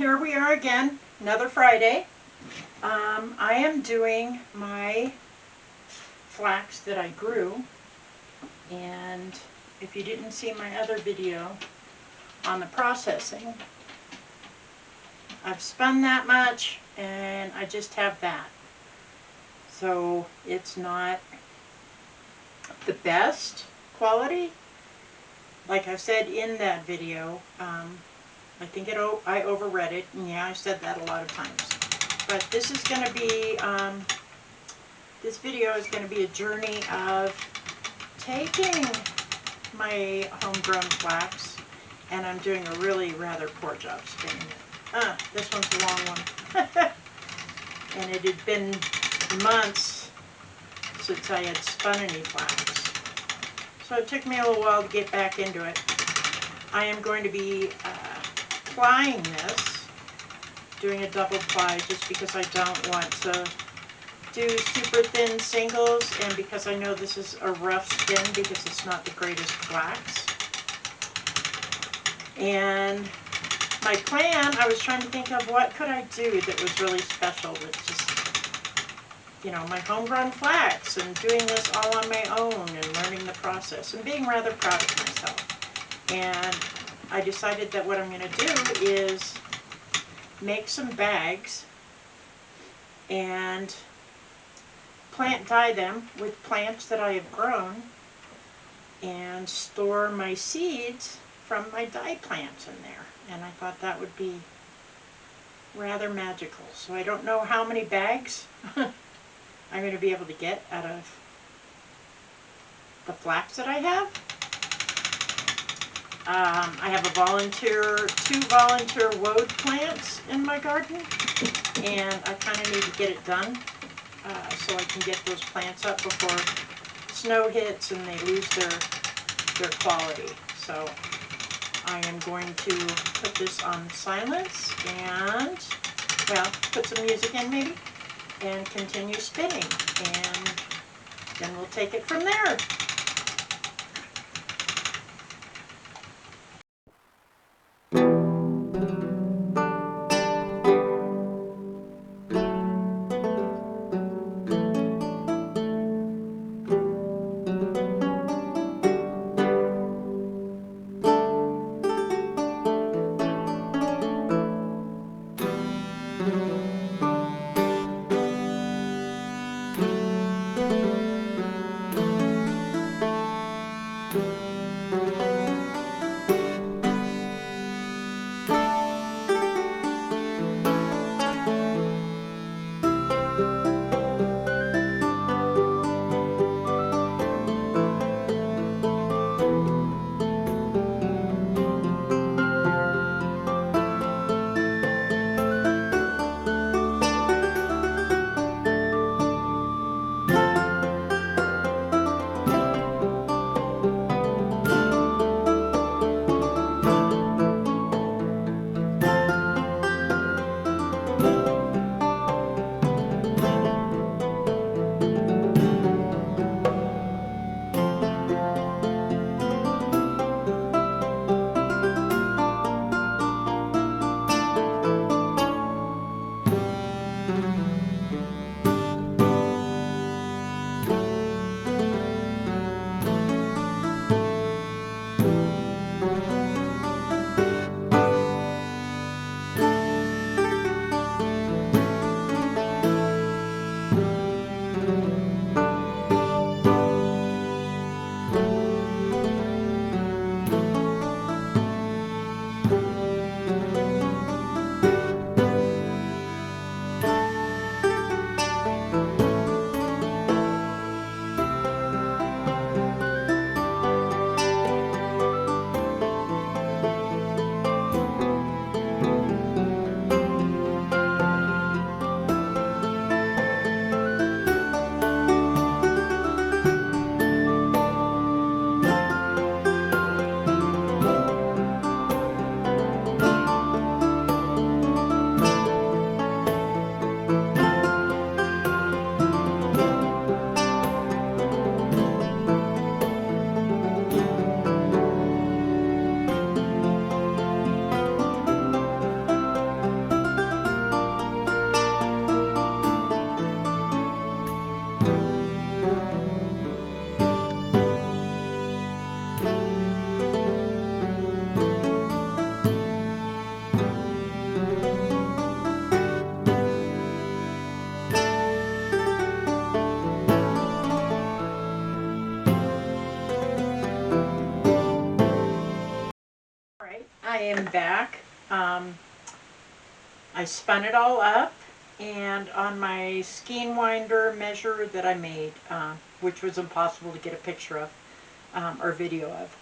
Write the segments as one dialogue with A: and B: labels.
A: here we are again, another Friday. I am doing my flax that I grew, and if you didn't see my other video on the processing, I've spun that much and I just have that. So it's not the best quality. Like I said in that video, I think I overread it, and yeah, I said that a lot of times. But this is going to be, this video is going to be a journey of taking my homegrown flax, and I'm doing a really rather poor job spinning it. This one's a long one. And it had been months since I had spun any flax. So it took me a little while to get back into it. I am going to be plying this, doing a double ply, just because I don't want to do super thin singles, and because I know this is a rough spin because it's not the greatest flax. And my plan, I was trying to think of what could I do that was really special with just, you know, my homegrown flax, and doing this all on my own and learning the process and being rather proud of myself. And I decided that what I'm going to do is make some bags and plant dye them with plants that I have grown, and store my seeds from my dye plants in there. And I thought that would be rather magical. So I don't know how many bags I'm going to be able to get out of the flax that I have. I have two volunteer woad plants in my garden, and I kind of need to get it done so I can get those plants up before snow hits and they lose their quality. So I am going to put this on silence and, well, put some music in maybe, and continue spinning, and then we'll take it from there. am back. I spun it all up, and on my skein winder measure that I made, which was impossible to get a picture of or video of,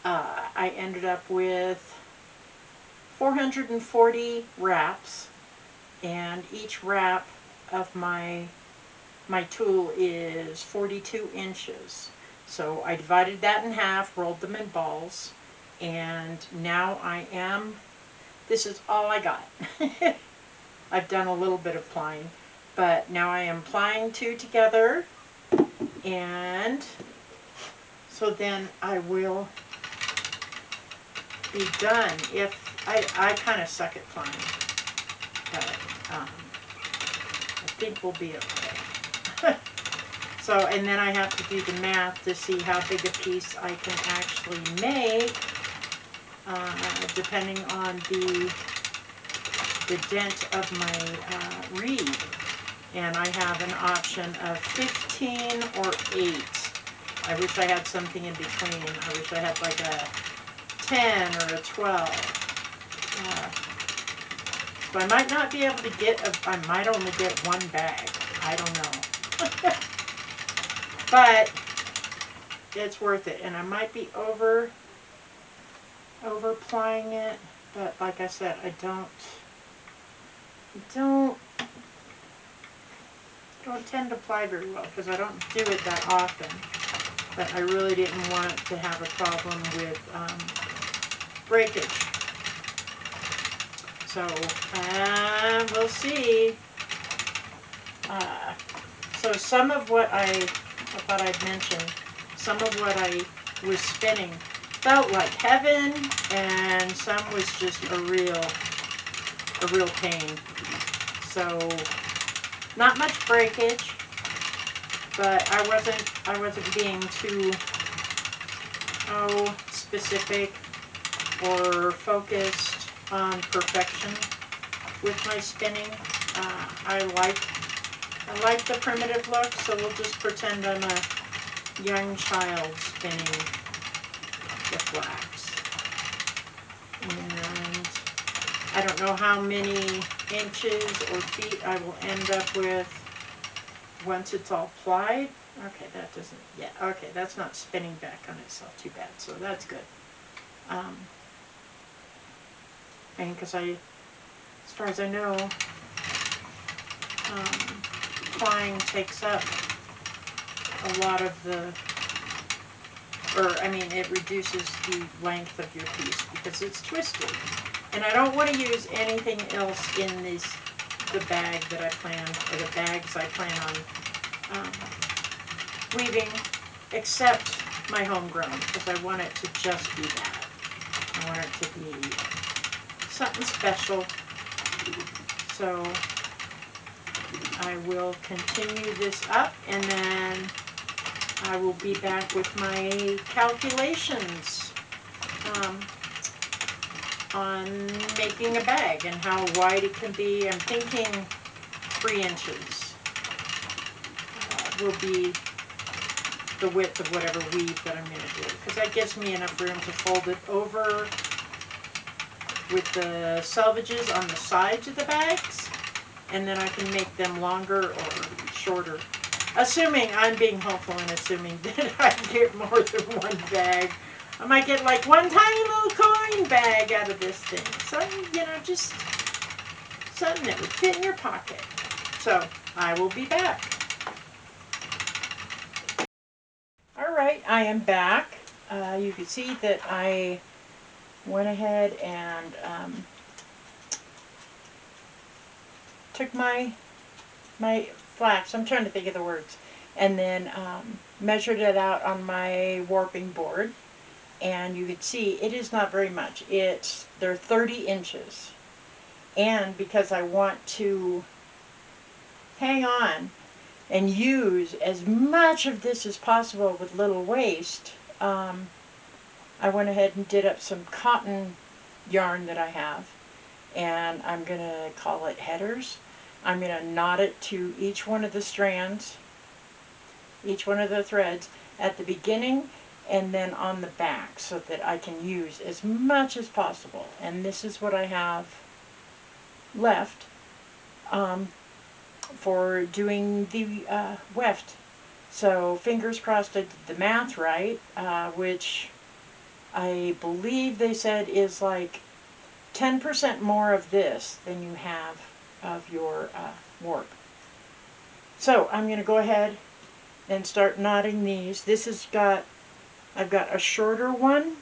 A: I ended up with 440 wraps, and each wrap of my tool is 42 inches. So I divided that in half, rolled them in balls, and now this is all I got. I've done a little bit of plying, but now I am plying two together, and so then I will be done. If I kind of suck at plying, but I think we'll be okay. So, and then I have to do the math to see how big a piece I can actually make, depending on the dent of my reed. And I have an option of 15 or 8. I wish I had something in between. I wish I had like a 10 or a 12. So I might not be able to get, I might only get one bag. I don't know. But it's worth it. And I might be over plying it. But like I said, I don't tend to ply very well because I don't do it that often. But I really didn't want to have a problem with breakage. So we'll see. So some of what I thought I'd mention, some of what I was spinning felt like heaven, and some was just a real pain. So not much breakage, but I wasn't being too specific or focused on perfection with my spinning. I like the primitive look, so we'll just pretend I'm a young child spinning the flax. And I don't know how many inches or feet I will end up with once it's all plied. Okay, that doesn't, yeah, okay, that's not spinning back on itself too bad, so that's good. And because as far as I know, plying takes up a lot of it reduces the length of your piece because it's twisted. And I don't want to use anything else in the bag that I plan, or the bags I plan on weaving, except my homegrown, because I want it to just be that. I want it to be something special. So I will continue this up, and then I will be back with my calculations on making a bag and how wide it can be. I'm thinking 3 inches will be the width of whatever weave that I'm going to do, because that gives me enough room to fold it over with the selvages on the sides of the bags, and then I can make them longer or shorter. Assuming, I'm being hopeful and assuming that I get more than one bag. I might get like one tiny little coin bag out of this thing. Something, just something that would fit in your pocket. So, I will be back. Alright, I am back. You can see that I went ahead and took my flax, I'm trying to think of the words, and then measured it out on my warping board, and you can see it is not very much. They're 30 inches, and because I want to hang on and use as much of this as possible with little waste, I went ahead and did up some cotton yarn that I have, and I'm going to call it headers. I'm going to knot it to each one of the strands, each one of the threads at the beginning and then on the back so that I can use as much as possible. And this is what I have left for doing the weft. So fingers crossed I did the math right, which I believe they said is like 10% more of this than you have of your warp. So I'm going to go ahead and start knotting these. I've got a shorter one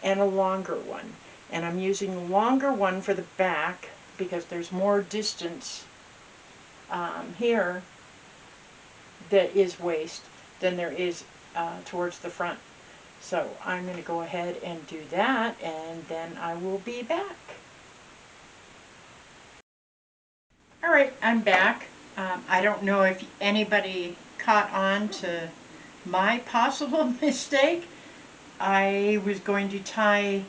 A: and a longer one. And I'm using the longer one for the back because there's more distance here that is waist than there is towards the front. So I'm going to go ahead and do that, and then I will be back. Alright, I'm back. I don't know if anybody caught on to my possible mistake. I was going to tie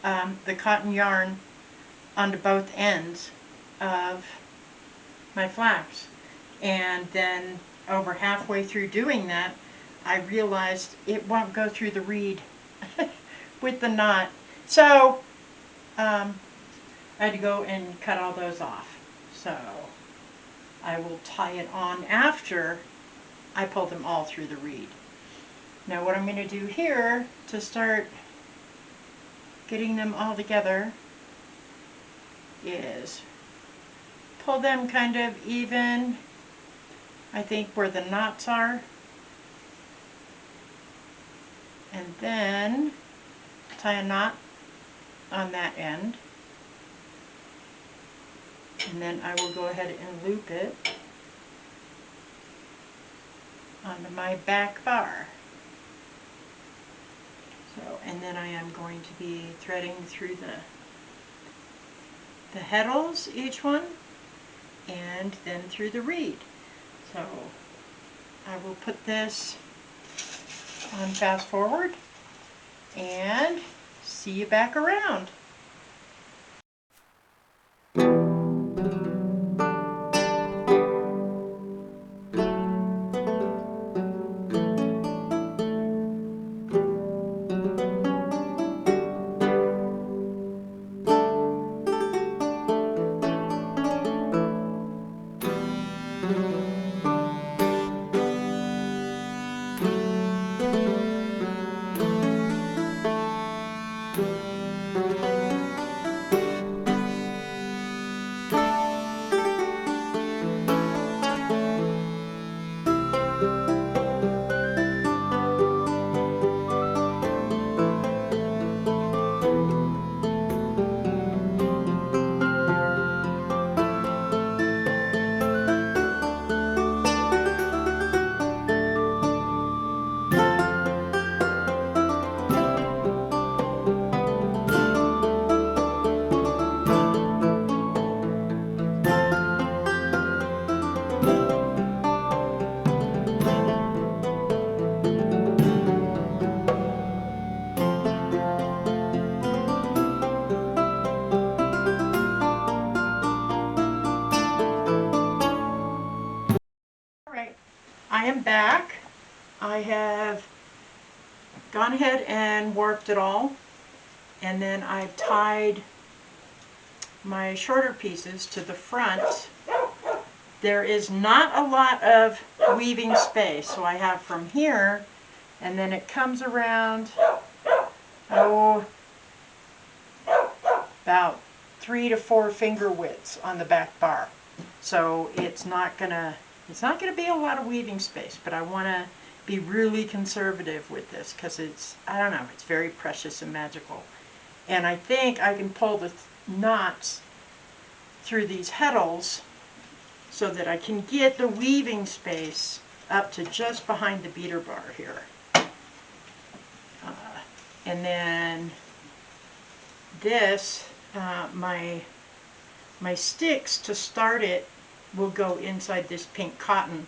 A: the cotton yarn onto both ends of my flax, and then over halfway through doing that I realized it won't go through the reed with the knot, so I had to go and cut all those off. So I will tie it on after I pull them all through the reed. Now what I'm going to do here to start getting them all together is pull them kind of even, I think, where the knots are, and then tie a knot on that end, and then I will go ahead and loop it onto my back bar. So, and then I am going to be threading through the heddles, each one, and then through the reed. So I will put this on fast forward and see you back around. Alright, I am back. I have gone ahead and warped it all, and then I've tied my shorter pieces to the front. There is not a lot of weaving space, so I have from here, and then it comes around, about 3 to 4 finger widths on the back bar. So it's not gonna be a lot of weaving space, but I want to be really conservative with this because it's, I don't know, it's very precious and magical. And I think I can pull the knots through these heddles so that I can get the weaving space up to just behind the beater bar here. And then this, my sticks to start it will go inside this pink cotton.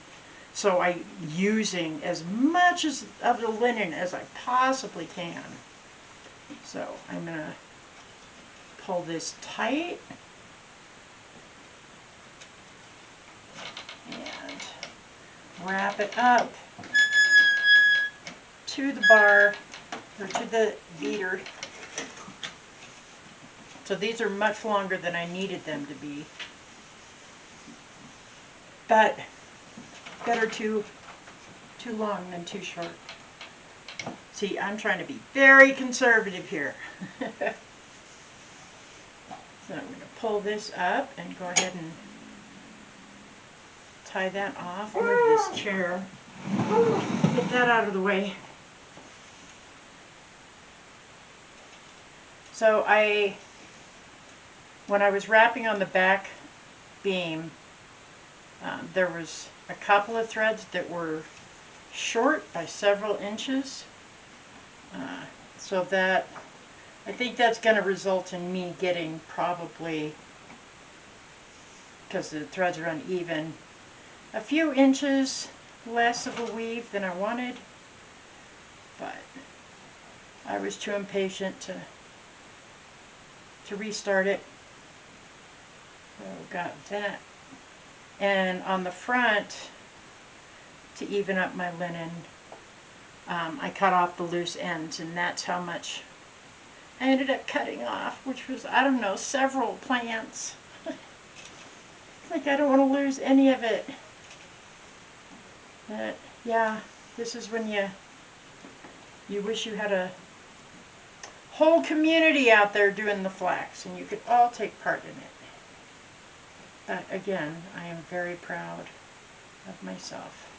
A: So I'm using as much of the linen as I possibly can. So I'm going to pull this tight and wrap it up to the bar, or to the beater. So these are much longer than I needed them to be. But better too long than too short. See, I'm trying to be very conservative here. So I'm going to pull this up and go ahead and tie that off. Move this chair. Get that out of the way. So when I was wrapping on the back beam, there was a couple of threads that were short by several inches. So that, I think that's going to result in me getting probably, because the threads are uneven, a few inches less of a weave than I wanted, but I was too impatient to restart it. So got that. And on the front, to even up my linen, I cut off the loose ends, and that's how much I ended up cutting off, which was, I don't know, several plants. Like, I don't want to lose any of it. But yeah, this is when you wish you had a whole community out there doing the flax, and you could all take part in it. But again, I am very proud of myself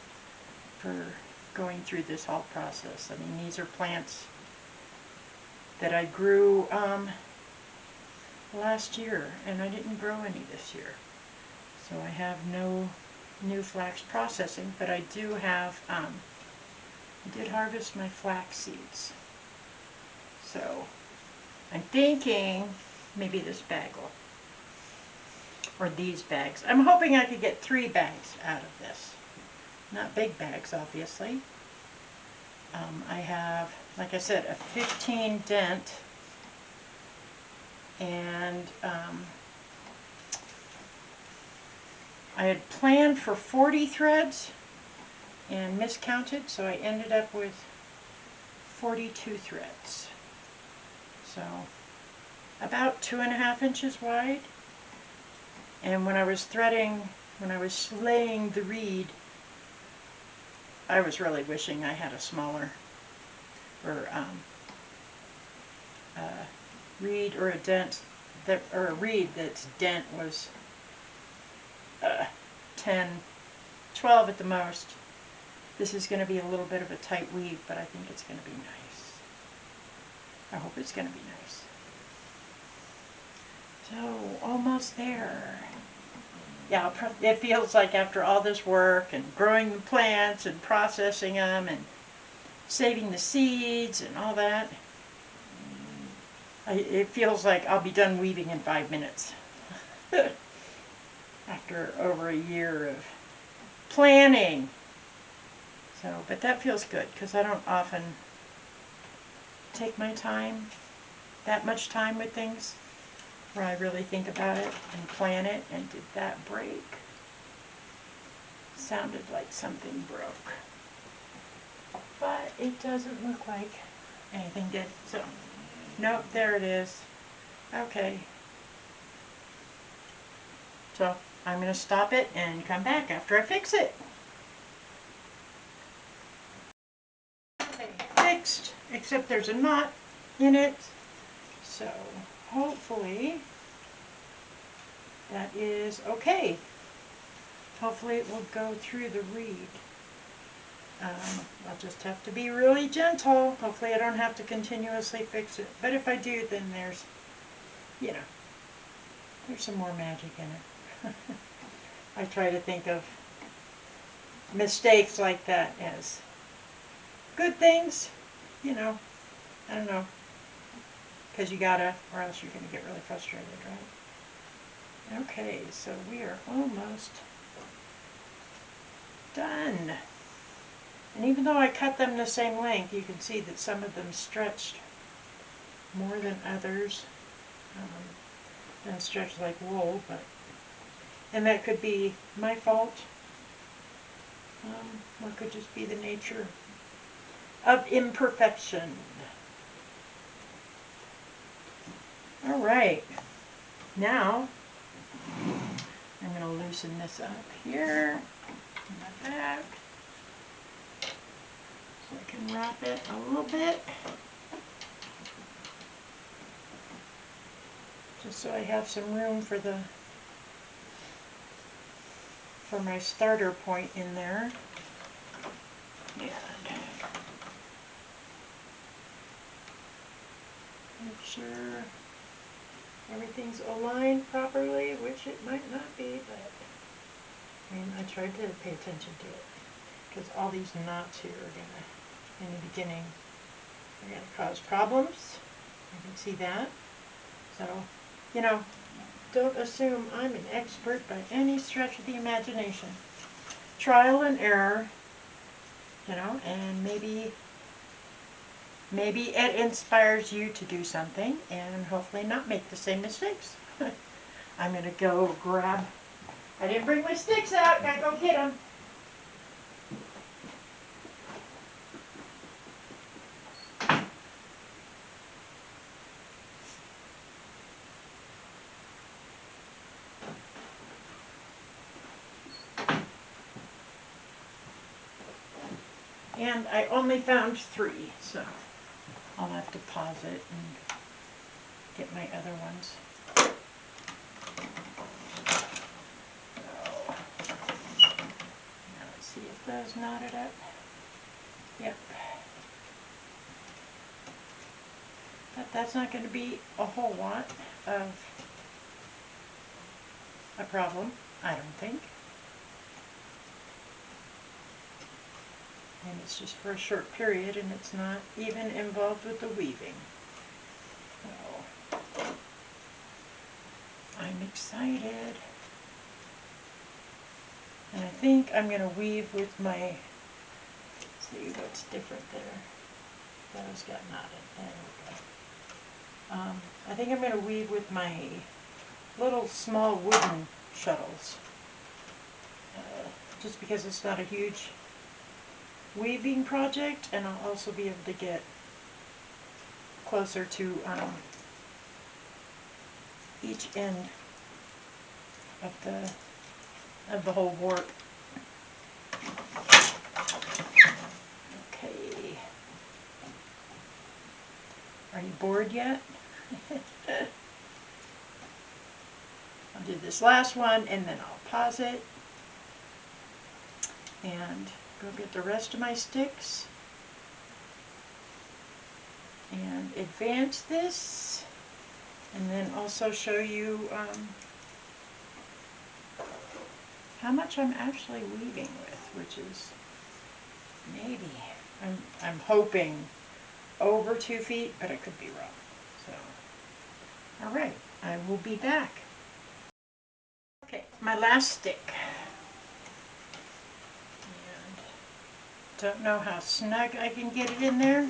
A: for going through this whole process. I mean, these are plants that I grew last year, and I didn't grow any this year. So I have no new flax processing, but I do have, I did harvest my flax seeds. So I'm thinking maybe this bag will, or these bags. I'm hoping I could get 3 bags out of this. Not big bags, obviously. I have, like I said, a 15 dent, and I had planned for 40 threads and miscounted, so I ended up with 42 threads. So about 2.5 inches wide. And when I was threading, when I was laying the reed, I was really wishing I had a smaller, or reed or a dent, or a reed that's dent was 10, 12 at the most. This is going to be a little bit of a tight weave, but I think it's going to be nice. I hope it's going to be nice. So, almost there. Yeah, it feels like after all this work and growing the plants and processing them and saving the seeds and all that, it feels like I'll be done weaving in 5 minutes. After over a year of planning. So, but that feels good, because I don't often take my time, that much time with things, where I really think about it and plan it. And did that break? Sounded like something broke. But it doesn't look like anything did. So, nope, there it is. Okay. So, I'm going to stop it and come back after I fix it. Okay, fixed, except there's a knot in it. So, hopefully that is okay. Hopefully it will go through the reed. I'll just have to be really gentle. Hopefully I don't have to continuously fix it. But if I do, then there's, you know, there's some more magic in it. I try to think of mistakes like that as good things, you know. I don't know. Because you gotta, or else you're going to get really frustrated, right? Okay, so we are almost done. And even though I cut them the same length, you can see that some of them stretched more than others. And stretched like wool, and that could be my fault, or it could just be the nature of imperfection. All right, now I'm going to loosen this up here in my back so I can wrap it a little bit, just so I have some room for my starter point in there. And make sure everything's aligned properly, which it might not be, but I mean, I tried to pay attention to it, because all these knots here are gonna, in the beginning, are gonna cause problems. You can see that. So, you know, don't assume I'm an expert by any stretch of the imagination. Trial and error, you know, and maybe it inspires you to do something and hopefully not make the same mistakes. I'm going to go grab, I didn't bring my sticks out, gotta go get them. And I only found 3, so I'll have to pause it and get my other ones. So, now let's see if those knotted up. Yep. But that's not going to be a whole lot of a problem, I don't think. And it's just for a short period, and it's not even involved with the weaving. So, I'm excited. And I think I'm going to weave with my, let's see what's different there. Those got knotted. There we go. I think I'm going to weave with my little small wooden shuttles. Just because it's not a huge weaving project, and I'll also be able to get closer to each end of the whole warp. Okay. Are you bored yet? I'll do this last one and then I'll pause it and go get the rest of my sticks and advance this, and then also show you how much I'm actually weaving with, which is maybe, I'm hoping over 2 feet, but I could be wrong. So, all right, I will be back. Okay, my last stick. And don't know how snug I can get it in there,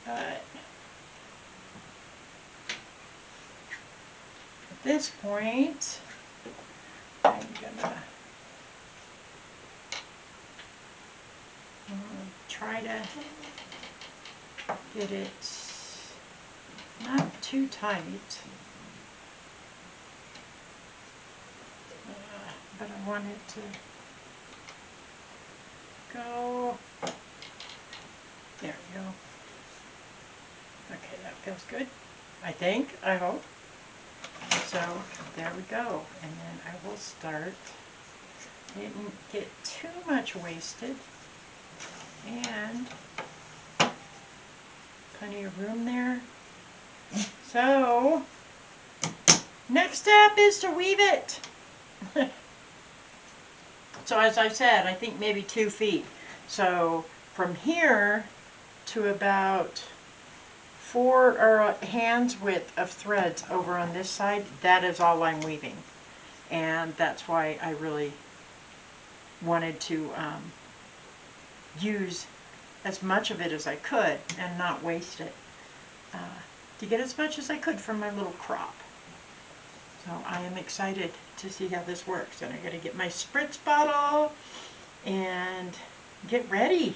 A: but at this point, I'm gonna try to get it not too tight, but I want it to go, there we go. Okay, that feels good, I think, I hope. So there we go, and then I will start. Didn't get too much wasted, and plenty of room there. So next step is to weave it. So as I said, I think maybe 2 feet. So from here to about 4 or hands width of threads over on this side, that is all I'm weaving. And that's why I really wanted to use as much of it as I could and not waste it, to get as much as I could from my little crop. So I am excited to see how this works, and I gotta get my spritz bottle and get ready.